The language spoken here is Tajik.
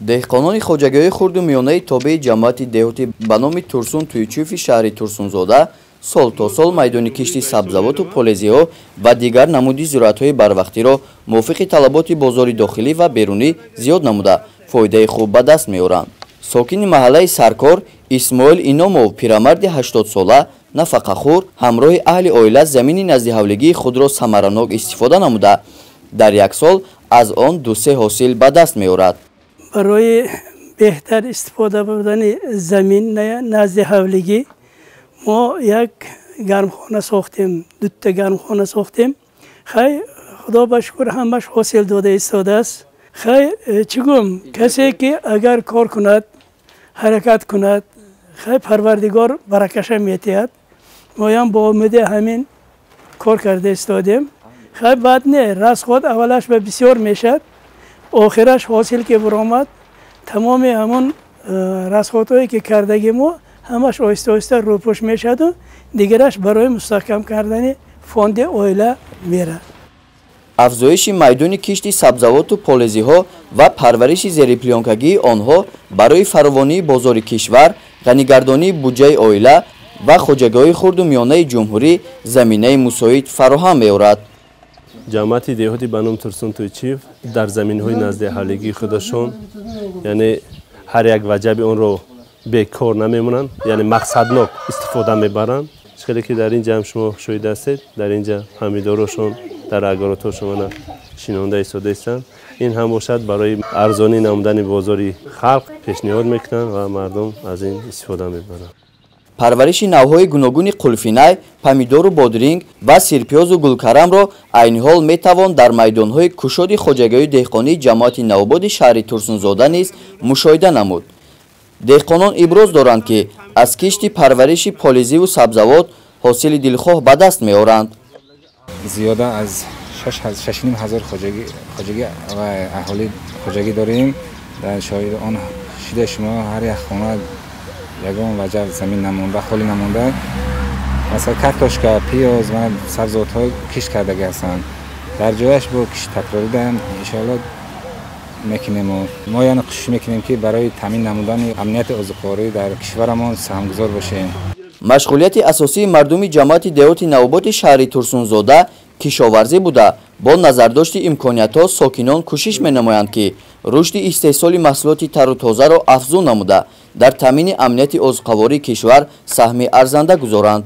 деҳқонони хоҷагои хурду миёнаи тобеи ҷамоати деҳотӣ ба номи Турсун Туйчуфи шаҳри Турсунзода сол то сол майдони кишти сабзавоту полезиҳо ва дигар намуди зироатҳои барвақтиро мувофиқи талаботи бозори дохилӣ ва берунӣ зиёд намуда фоидаи хуб ба даст меоранд. Сокини маҳаллаи Саркор Исмоил Иномов пирамарди 80 сола нафақахӯр ҳамроҳи аҳли оила замини назди ҳавлигии худро самаранок истифода намуда дар як сол аз он 2-3 ҳосил ба даст меорад. барои беҳтар истифода бурдани замин назди ҳавлигӣ мо як гармхона сохтем, дута гармхона сохтем. хай худо ба шукр ҳамаш ҳосил дода истодааст. хай чӣ гӯм, касе ки агар кор кунад, ҳаракат кунад, хай парвардигор баракаша метиҳад. моям бо умиди ҳамин кор карда истодем. хай бад не, расход аввалаш ба бисёр мешад, охираш ҳосил ки буромад, тамоми ҳамон расходҳое ки кардаги мо ҳамаш оҳиста оҳиста рӯпӯш мешаду дигараш барои мустаҳкам кардани фонди оила мерад. афзоиши майдони кишти сабзавоту полезиҳо ва парвариши зериплёнкагии онҳо барои фаровонии бозори кишвар, ғанигардонии буҷаи оила ва хоҷагоҳи хурду миёнаи ҷумҳурӣ заминаи мусоид фароҳам меорад. ҷамоати деҳоти ба номи Турсун Туйчуф дар заминҳои назди ҳавлигии худашон яъне ҳар як ваҷаби онро бекор намемонанд, яъне мақсаднок истифода мебаранд. шкале ки дар ин ҷамъ шумо шоҳид ҳастед, дар ин ҷамъ ҳамидорошон дар агароторшона шинонда истода истанд. ин ҳам бошад барои арзонӣ намудани бозори халқ пешниҳод мекунанд ва мардум аз ин истифода мебаранд. парвариши навъҳои гуногуни қулфинай, помидору бодринг ва сирпиёзу гулкарамро айни ҳол метавон дар майдонҳои кушоди хоҷагои деҳқонии ҷамоати навободи шаҳри Турсунзода низ мушоҳида намуд. деҳқонон иброз доранд ки аз кишти парвариши полезиву сабзавот ҳосили дилхоҳ ба даст меоранд. зиёда аз 6,500 хоҷагӣ ва аҳоли хоҷагӣ дорем. дар шоҳид он шида шумо ҳар як хона ягон ваҷа замин намонда, холӣ намонда. масалан картошка, пиёз ва сабзавотҳо кишт кардагӣ ҳастанд. дар ҷояш бо кишт такрорида иншоалло мекунем. мо яъне кӯшиш мекунем ки барои таъмин намудани амнияти озуқоварӣ дар кишварамон саҳмгузор бошем. машғулияти асосии мардуми ҷамоати деҳоти навоботи шаҳри Турсунзода кишоварзӣ буда бо назардошти имкониятҳо сокинон кӯшиш менамоянд ки рушди истеҳсоли маҳсулоти тару тозаро афзун намуда дар таъмини амнияти озуқавории кишвар саҳми арзанда гузоранд.